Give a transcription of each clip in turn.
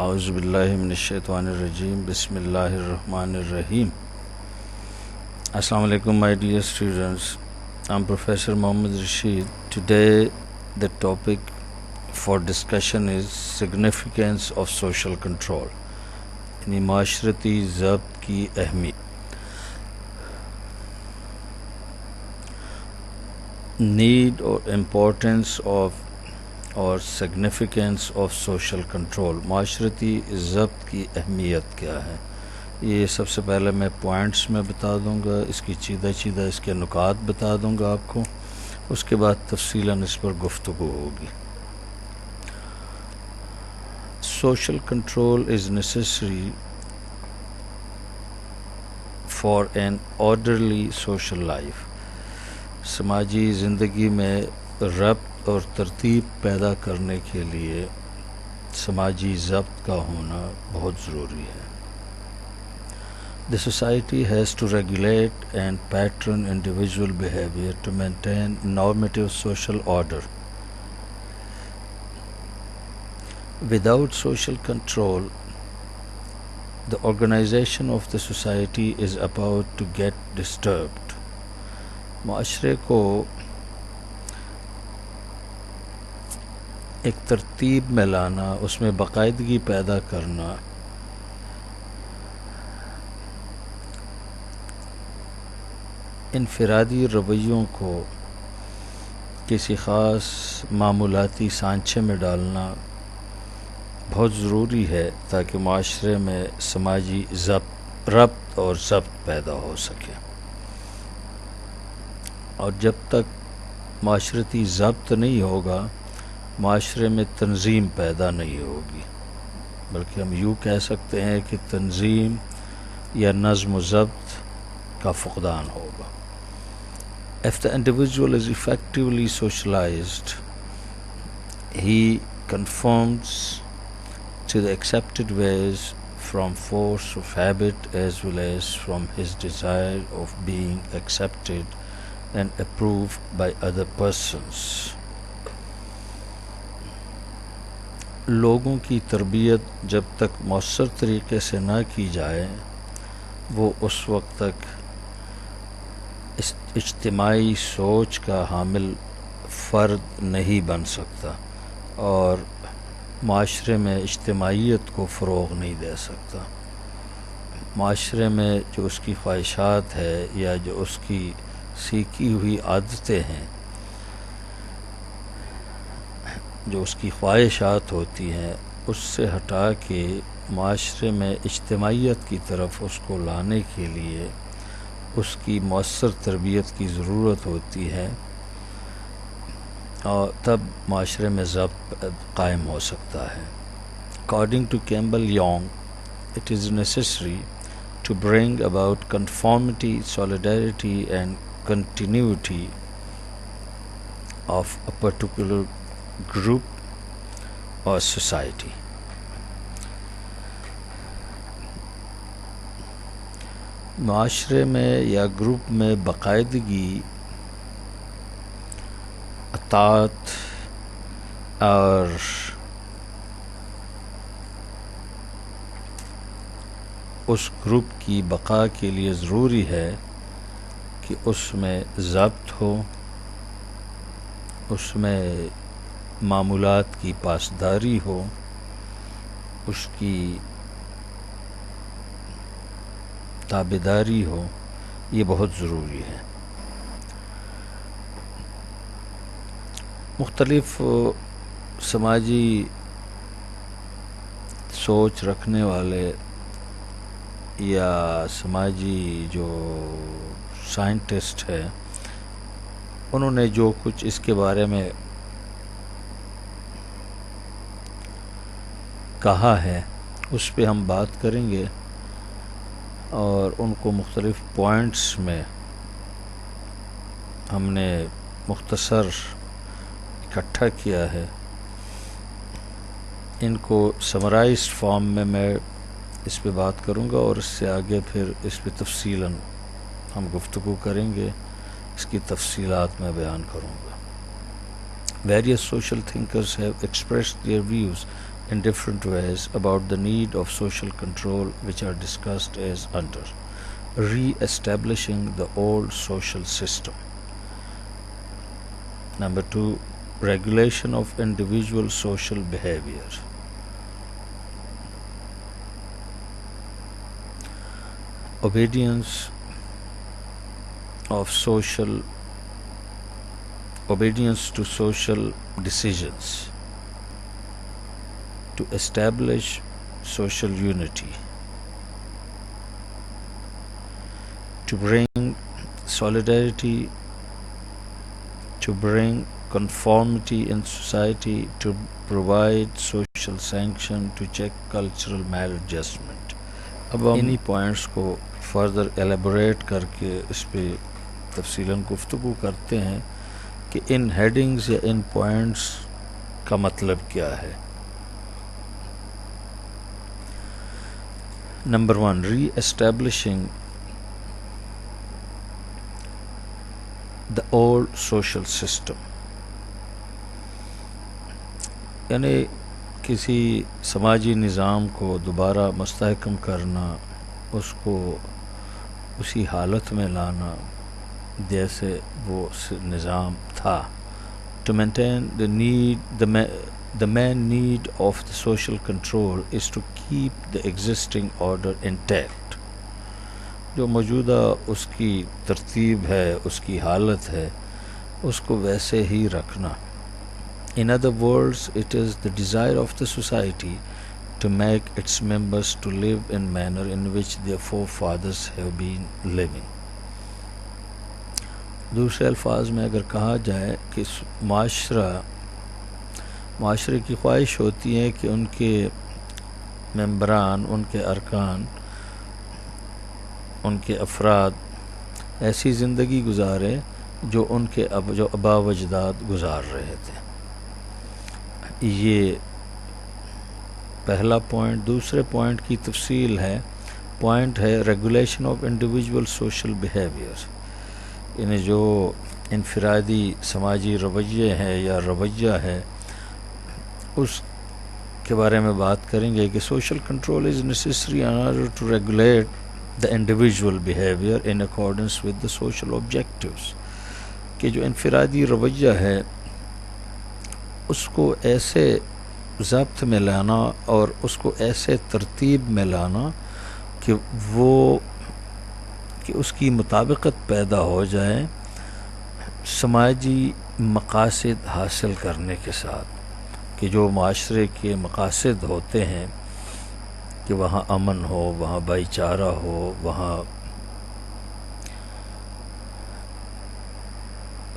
اعوذ باللہ من الشیطان الرجیم بسم اللہ الرحمن الرحیم. Assalamu alaikum my dear students. I'm Professor Mohammad Rashid. Today the topic for discussion is significance of social control. یعنی معاشرتی ضبط کی اہمیت. Need or importance of اور سگنیفیکنس آف سوشل کنٹرول. معاشرتی ضبط کی اہمیت کیا ہے؟ یہ سب سے پہلے میں پوائنٹس میں بتا دوں گا، اس کی چیدہ اس کے نکات بتا دوں گا آپ کو، اس کے بعد تفصیلاً اس پر گفتگو ہوگی. Social control is necessary for an orderly social life. سماجی زندگی میں ربط اور ترتیب پیدا کرنے کے لیے سماجی ضبط کا ہونا بہت ضروری ہے. The society has to regulate and pattern individual behavior to maintain normative social order. Without social control, the organization of the society is about to get disturbed. معاشرے کو ایک ترتیب میں لانا، اس میں باقاعدگی پیدا کرنا، انفرادی رویوں کو کسی خاص معمولاتی سانچے میں ڈالنا بہت ضروری ہے تاکہ معاشرے میں سماجی ربط اور ضبط پیدا ہو سکے. اور جب تک معاشرتی ضبط نہیں ہوگا، معاشرے میں تنظیم پیدا نہیں ہوگی، بلکہ ہم یوں کہہ سکتے ہیں کہ تنظیم یا نظم و ضبط کا فقدان ہوگا. If the individual is effectively socialized, he conforms to the accepted ways from force of habit as well as from his desire of being accepted and approved by other persons. لوگوں کی تربیت جب تک مؤثر طریقے سے نہ کی جائے، وہ اس وقت تک اجتماعی سوچ کا حامل فرد نہیں بن سکتا اور معاشرے میں اجتماعیت کو فروغ نہیں دے سکتا. معاشرے میں جو اس کی خواہشات ہے یا جو اس کی سیکھی ہوئی عادتیں ہیں، جو اس کی خواہشات ہوتی ہیں، اس سے ہٹا کے معاشرے میں اجتماعیت کی طرف اس کو لانے کے لیے اس کی مؤثر تربیت کی ضرورت ہوتی ہے، اور تب معاشرے میں ضبط قائم ہو سکتا ہے. According to Campbell Young, it is necessary to bring about conformity, solidarity and continuity of a particular group or society. معاشرے میں یا گروپ میں باقاعدگی، اطاعت اور اس گروپ کی بقا کے لیے ضروری ہے کہ اس میں ضبط ہو، اس میں معمولات کی پاسداری ہو، اس کی تابعداری ہو. یہ بہت ضروری ہے. مختلف سماجی سوچ رکھنے والے یا سماجی جو سائنٹسٹ ہے، انہوں نے جو کچھ اس کے بارے میں کہا ہے اس پہ ہم بات کریں گے اور ان کو مختلف پوائنٹس میں ہم نے مختصر اکٹھا کیا ہے. ان کو سمرائزڈ فارم میں اس پہ بات کروں گا اور اس سے آگے پھر اس پہ تفصیلاً ہم گفتگو کریں گے، اس کی تفصیلات میں بیان کروں گا. Various social thinkers have expressed their views in different ways about the need of social control, which are discussed as under: re-establishing the old social system. Number 2, regulation of individual social behavior. Obedience to social decisions, to establish social unity, to bring solidarity, to bring conformity in society, to provide social sanction, to check cultural maladjustment. اب ہم انہی points کو further elaborate کر کے اس پہ تفصیلاً گفتگو کرتے ہیں کہ ان ہیڈنگز یا ان پوائنٹس کا مطلب کیا ہے. Number 1، reestablishing the old social system, یعنی کسی سماجی نظام کو دوبارہ مستحکم کرنا، اس کو اسی حالت میں لانا جیسے وہ نظام تھا. To maintain the main need of the social control is to keep the existing order intact. جو موجودہ اس کی ترتیب ہے، اس کی حالت ہے، اس کو ویسے ہی رکھنا. In other words, it is the desire of the society to make its members to live in manner in which their forefathers have been living. دوسرے الفاظ میں اگر کہا جائے کہ معاشرے کی خواہش ہوتی ہے کہ ان کے ممبران، ان کے ارکان، ان کے افراد ایسی زندگی گزارے جو ان کے جو آبا و اجداد گزار رہے تھے. یہ پہلا پوائنٹ. دوسرے پوائنٹ کی تفصیل ہے، پوائنٹ ہے regulation of individual social behaviour, یعنی جو انفرادی سماجی رویے ہیں یا رویہ ہے اس کے بارے میں بات کریں گے کہ social control is necessary in order to regulate the individual behaviour in accordance with the social objectives, کہ جو انفرادی رویہ ہے اس کو ایسے ضبط میں لانا اور اس کو ایسے ترتیب میں لانا کہ اس کی مطابقت پیدا ہو جائے سماجی مقاصد حاصل کرنے کے ساتھ، کہ جو معاشرے کے مقاصد ہوتے ہیں کہ وہاں امن ہو، وہاں بھائی چارہ ہو، وہاں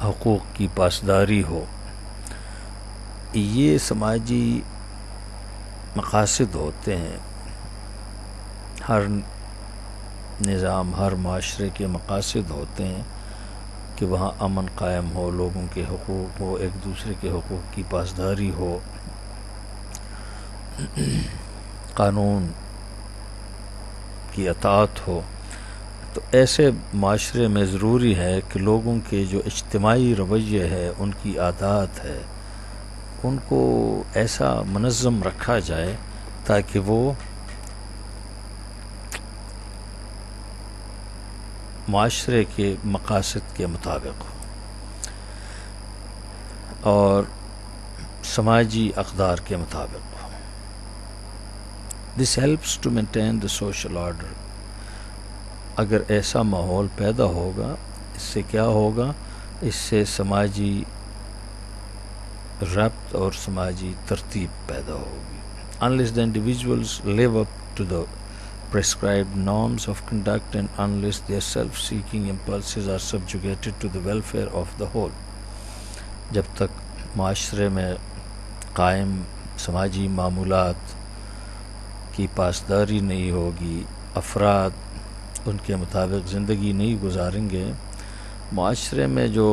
حقوق کی پاسداری ہو. یہ سماجی مقاصد ہوتے ہیں. ہر نظام، ہر معاشرے کے مقاصد ہوتے ہیں کہ وہاں امن قائم ہو، لوگوں کے حقوق ہو، ایک دوسرے کے حقوق کی پاسداری ہو، قانون کی اطاعت ہو. تو ایسے معاشرے میں ضروری ہے کہ لوگوں کے جو اجتماعی رویے ہے، ان کی عادات ہے، ان کو ایسا منظم رکھا جائے تاکہ وہ معاشرے کے مقاصد کے مطابق ہو اور سماجی اقدار کے مطابق ہو. This helps to maintain the social order. اگر ایسا ماحول پیدا ہوگا، اس سے کیا ہوگا؟ اس سے سماجی ربط اور سماجی ترتیب پیدا ہوگی. Unless the individuals live up to the prescribed norms of conduct and unless their self-seeking impulses are subjugated to the welfare of the whole. جب تک معاشرے میں قائم سماجی معمولات کی پاسداری نہیں ہوگی، افراد ان کے مطابق زندگی نہیں گزاریں گے، معاشرے میں جو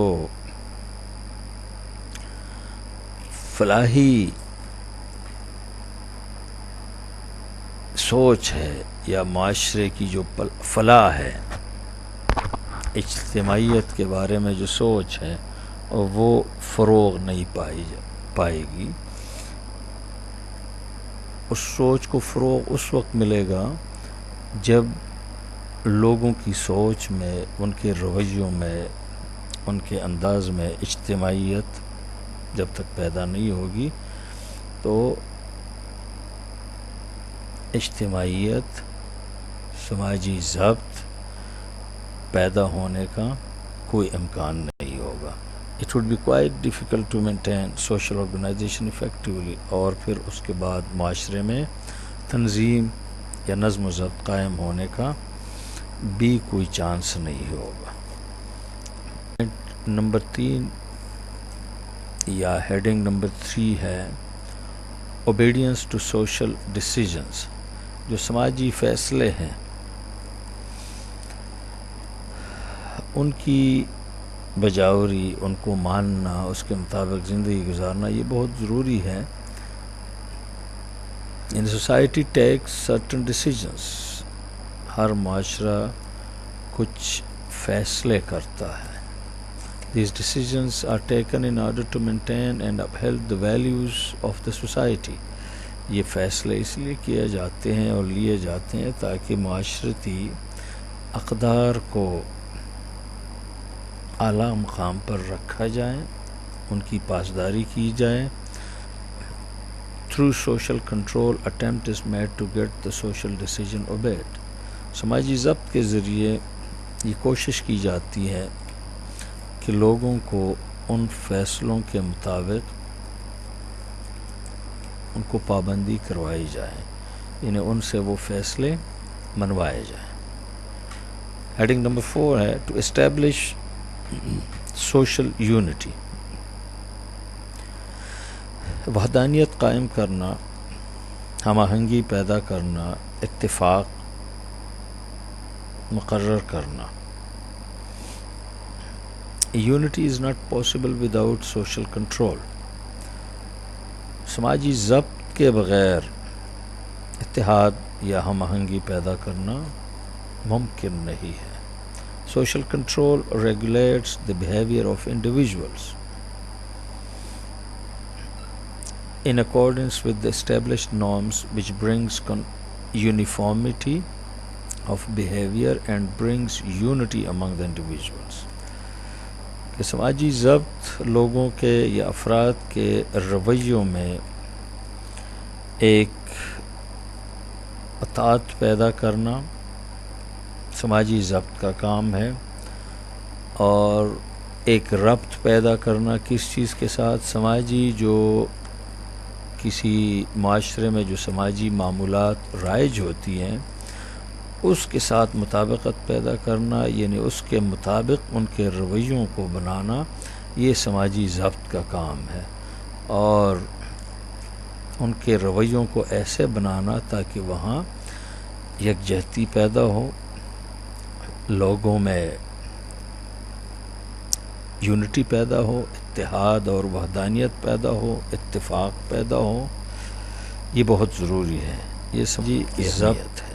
فلاحی سوچ ہے یا معاشرے کی جو فلاح ہے، اجتماعیت کے بارے میں جو سوچ ہے وہ فروغ نہیں پائے گی. اس سوچ کو فروغ اس وقت ملے گا جب لوگوں کی سوچ میں، ان کے رویوں میں، ان کے انداز میں اجتماعیت جب تک پیدا نہیں ہوگی تو اجتماعیت، سماجی ضبط پیدا ہونے کا کوئی امکان نہیں ہوگا. It would be quite difficult to maintain social organization effectively. اور پھر اس کے بعد معاشرے میں تنظیم یا نظم و ضبط قائم ہونے کا بھی کوئی چانس نہیں ہوگا. نمبر 3 یا ہیڈنگ نمبر 3 ہے obedience to social decisions. جو سماجی فیصلے ہیں ان کی بجاوری، ان کو ماننا، اس کے مطابق زندگی گزارنا یہ بہت ضروری ہے. In society takes certain decisions. ہر معاشرہ کچھ فیصلے کرتا ہے. These decisions are taken in order to maintain and uphold the values of the society. یہ فیصلے اس لیے کیے جاتے ہیں اور لیے جاتے ہیں تاکہ معاشرتی اقدار کو اعلیٰ مقام پر رکھا جائے، ان کی پاسداری کی جائے. Through social control, attempt is made to get the social decision obeyed. سماجی ضبط کے ذریعے یہ کوشش کی جاتی ہے کہ لوگوں کو ان فیصلوں کے مطابق ان کو پابندی کروائی جائے، یعنی ان سے وہ فیصلے منوائے جائیں. ہیڈنگ نمبر 4 ہے ٹو اسٹیبلش سوشل یونٹی. وحدانیت قائم کرنا، ہم آہنگی پیدا کرنا، اتفاق مقرر کرنا. Unity is not possible without social control. سماجی ضبط کے بغیر اتحاد یا ہم آہنگی پیدا کرنا ممکن نہیں ہے. Social control regulates the behavior of individuals in accordance with the established norms, which brings uniformity of behavior and brings unity among the individuals. کہ سماجی ضبط لوگوں کے یا افراد کے رویوں میں ایک اطاعت پیدا کرنا سماجی ضبط کا کام ہے، اور ایک ربط پیدا کرنا کس چیز کے ساتھ؟ سماجی جو کسی معاشرے میں جو سماجی معمولات رائج ہوتی ہیں اس کے ساتھ مطابقت پیدا کرنا، یعنی اس کے مطابق ان کے رویوں کو بنانا، یہ سماجی ضبط کا کام ہے. اور ان کے رویوں کو ایسے بنانا تاکہ وہاں یکجہتی پیدا ہو، لوگوں میں یونٹی پیدا ہو، اتحاد اور وحدانیت پیدا ہو، اتفاق پیدا ہو. یہ بہت ضروری ہے، یہ سماجی ضبط ہے.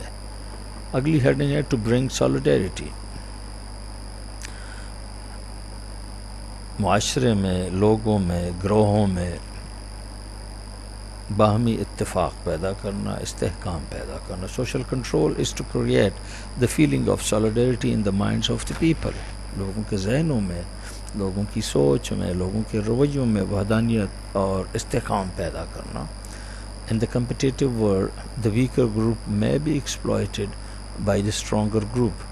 اگلی ہیڈنگ ہے ٹو برنگ سالیڈیرٹی. معاشرے میں، لوگوں میں، گروہوں میں باہمی اتفاق پیدا کرنا، استحکام پیدا کرنا. Social control is to create the feeling of solidarity in the minds of the people. لوگوں کے ذہنوں میں، لوگوں کی سوچ میں، لوگوں کے رویوں میں وحدانیت اور استحکام پیدا کرنا. In the competitive world, the weaker group may be exploited by the stronger group.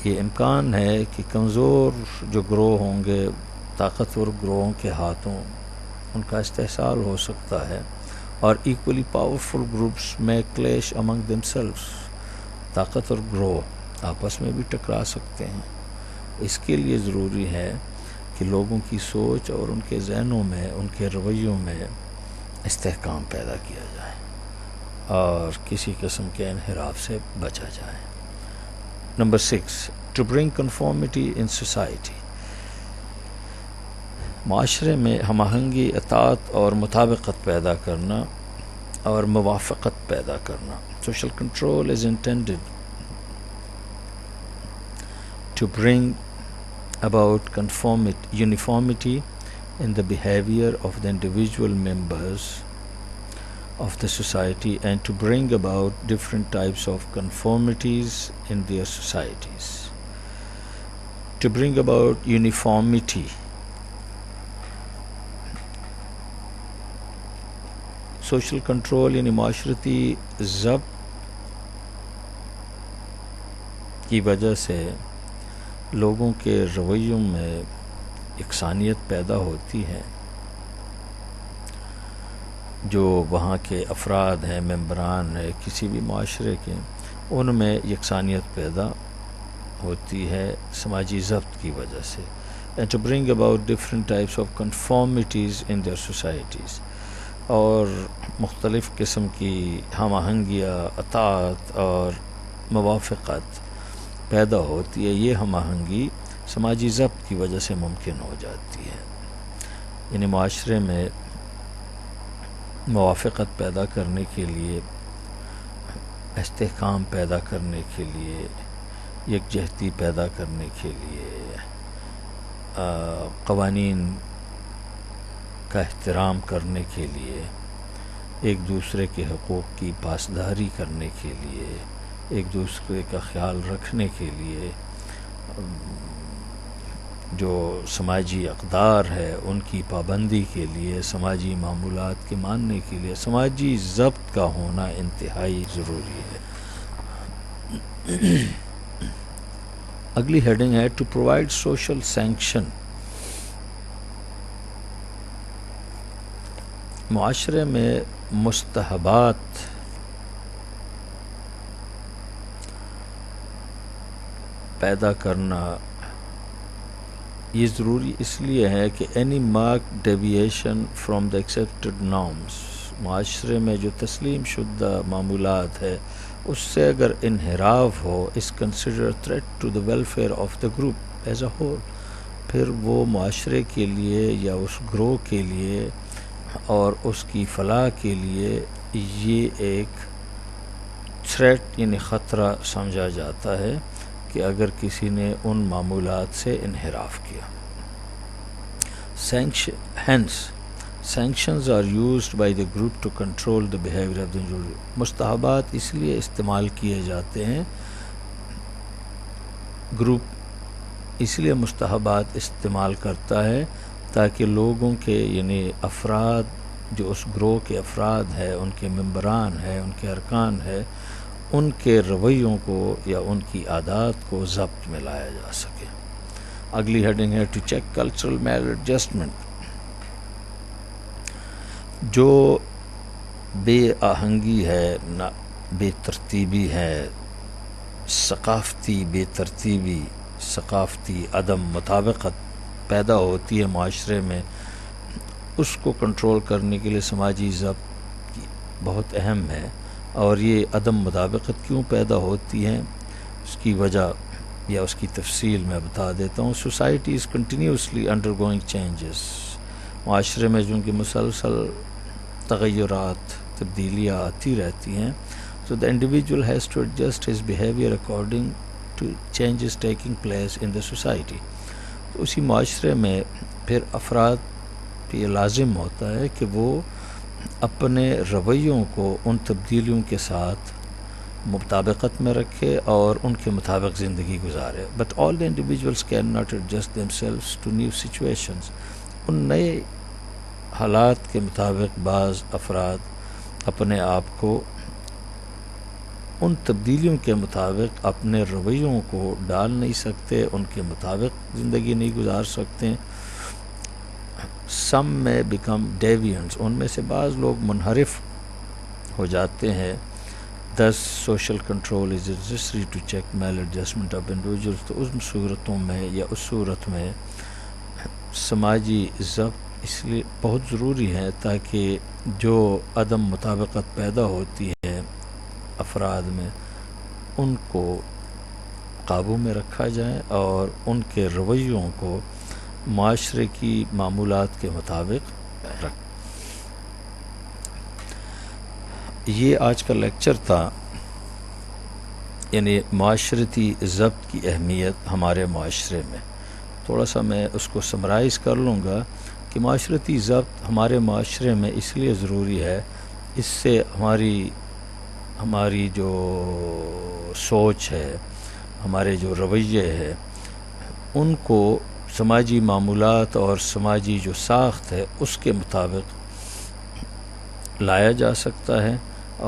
یہ امکان ہے کہ کمزور جو گروہ ہوں گے طاقتور گروہوں کے ہاتھوں ان کا استحصال ہو سکتا ہے، اور equally powerful groups may clash among themselves. طاقتور گروہ آپس میں بھی ٹکرا سکتے ہیں. اس کے لیے ضروری ہے کہ لوگوں کی سوچ اور ان کے ذہنوں میں، ان کے رویوں میں استحکام پیدا کیا جائے اور کسی قسم کے انحراف سے بچا جائے. Number 6 to bring conformity in society. معاشرے میں ہم آہنگی، اطاعت اور مطابقت پیدا کرنا اور موافقت پیدا کرنا. Social control is intended to bring about uniformity in the behavior of the individual members of the society and to bring about different types of conformities in their societies, to bring about uniformity. Social control یعنی معاشرتی ضبط کی وجہ سے لوگوں کے رویوں میں یکسانیت پیدا ہوتی ہے. جو وہاں کے افراد ہیں، ممبران ہیں کسی بھی معاشرے کے، ان میں یکسانیت پیدا ہوتی ہے سماجی ضبط کی وجہ سے. and to bring about different types of conformities in their societies، اور مختلف قسم کی ہم آہنگیاں، اطاعت اور موافقت پیدا ہوتی ہے. یہ ہم آہنگی سماجی ضبط کی وجہ سے ممکن ہو جاتی ہے. یعنی معاشرے میں موافقت پیدا کرنے کے لیے، استحکام پیدا کرنے کے لیے، یکجہتی پیدا کرنے کے لیے، قوانین کا احترام کرنے کے لیے، ایک دوسرے کے حقوق کی پاسداری کرنے کے لیے، ایک دوسرے کا خیال رکھنے کے لیے، جو سماجی اقدار ہے ان کی پابندی کے لیے، سماجی معمولات کے ماننے کے لیے سماجی ضبط کا ہونا انتہائی ضروری ہے. اگلی ہیڈنگ ہے ٹو پرووائڈ سوشل سینکشن. معاشرے میں مستحبات پیدا کرنا یہ ضروری اس لیے ہے کہ any mark deviation from the accepted norms, معاشرے میں جو تسلیم شدہ معمولات ہے اس سے اگر انحراف ہو، is consider threat to the welfare of the group as a whole, پھر وہ معاشرے کے لیے یا اس گروہ کے لیے اور اس کی فلاح کے لیے یہ ایک تھریٹ یعنی خطرہ سمجھا جاتا ہے کہ اگر کسی نے ان معمولات سے انحراف کیا. Hence, sanctions are used by the group to control the behavior of the individual. مستحبات اس لیے استعمال کیے جاتے ہیں، گروپ اس لیے مستحبات استعمال کرتا ہے تاکہ لوگوں کے یعنی افراد جو اس گروہ کے افراد ہیں، ان کے ممبران ہیں، ان کے ارکان ہیں، ان کے رویوں کو یا ان کی عادات کو ضبط میں لایا جا سکے. اگلی ہیڈنگ ہے to check cultural maladjustment. جو بے آہنگی ہے، بے ترتیبی ہے، ثقافتی بے ترتیبی، ثقافتی عدم مطابقت پیدا ہوتی ہے معاشرے میں، اس کو کنٹرول کرنے کے لیے سماجی ضبط بہت اہم ہے. اور یہ عدم مطابقت کیوں پیدا ہوتی ہے، اس کی وجہ یا اس کی تفصیل میں بتا دیتا ہوں. Society is continuously under going changes, معاشرے میں جن کی مسلسل تغیرات، تبدیلیاں آتی رہتی ہیں. So the individual has to adjust his behavior according to changes taking place in the society. تو اسی معاشرے میں پھر افراد پہ یہ لازم ہوتا ہے کہ وہ اپنے رویوں کو ان تبدیلیوں کے ساتھ مطابقت میں رکھے اور ان کے مطابق زندگی گزارے. But all the individuals cannot adjust themselves to new situations. ان نئے حالات کے مطابق بعض افراد اپنے آپ کو ان تبدیلیوں کے مطابق اپنے رویوں کو ڈال نہیں سکتے، ان کے مطابق زندگی نہیں گزار سکتے. Some may become deviants، ان میں سے بعض لوگ منحرف ہو جاتے ہیں. Thus social control is necessary to check maladjustment of individuals. تو ان صورتوں میں یا اس صورت میں سماجی ضبط اس لیے بہت ضروری ہے تاکہ جو عدم مطابقت پیدا ہوتی ہے افراد میں ان کو قابو میں رکھا جائے اور ان کے رویوں کو معاشرے کی معمولات کے مطابق رکھ. یہ آج کا لیکچر تھا، یعنی معاشرتی ضبط کی اہمیت ہمارے معاشرے میں. تھوڑا سا میں اس کو سمرائز کر لوں گا کہ معاشرتی ضبط ہمارے معاشرے میں اس لیے ضروری ہے، اس سے ہماری جو سوچ ہے، ہمارے جو رویے ہے، ان کو سماجی معمولات اور سماجی جو ساخت ہے اس کے مطابق لایا جا سکتا ہے،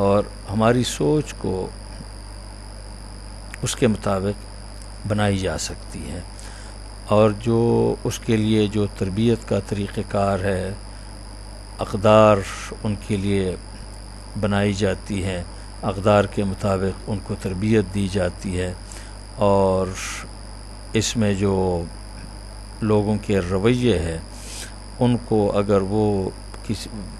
اور ہماری سوچ کو اس کے مطابق بنائی جا سکتی ہے، اور جو اس کے لیے جو تربیت کا طریقہ کار ہے، اقدار ان کے لیے بنائی جاتی ہیں، اقدار کے مطابق ان کو تربیت دی جاتی ہے، اور اس میں جو لوگوں کے رویے ہیں ان کو اگر وہ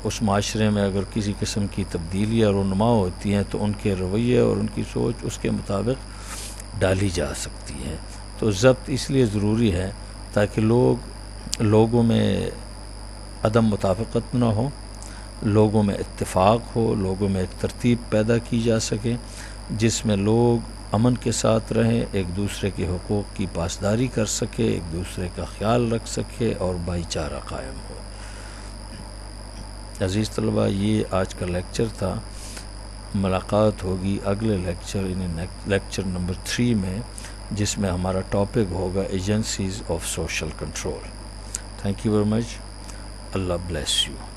اس معاشرے میں اگر کسی قسم کی تبدیلی اور رونما ہوتی ہیں تو ان کے رویے اور ان کی سوچ اس کے مطابق ڈالی جا سکتی ہے۔ تو ضبط اس لیے ضروری ہے تاکہ لوگوں میں عدم مطابقت نہ ہو، لوگوں میں اتفاق ہو، لوگوں میں ایک ترتیب پیدا کی جا سکے جس میں لوگ امن کے ساتھ رہیں، ایک دوسرے کے حقوق کی پاسداری کر سکے، ایک دوسرے کا خیال رکھ سکے اور بھائی چارہ قائم ہو۔ عزیز طلبہ، یہ آج کا لیکچر تھا۔ ملاقات ہوگی اگلے لیکچر نمبر 3 میں، جس میں ہمارا ٹاپک ہوگا agencies of social control. Thank you very much. Allah bless you.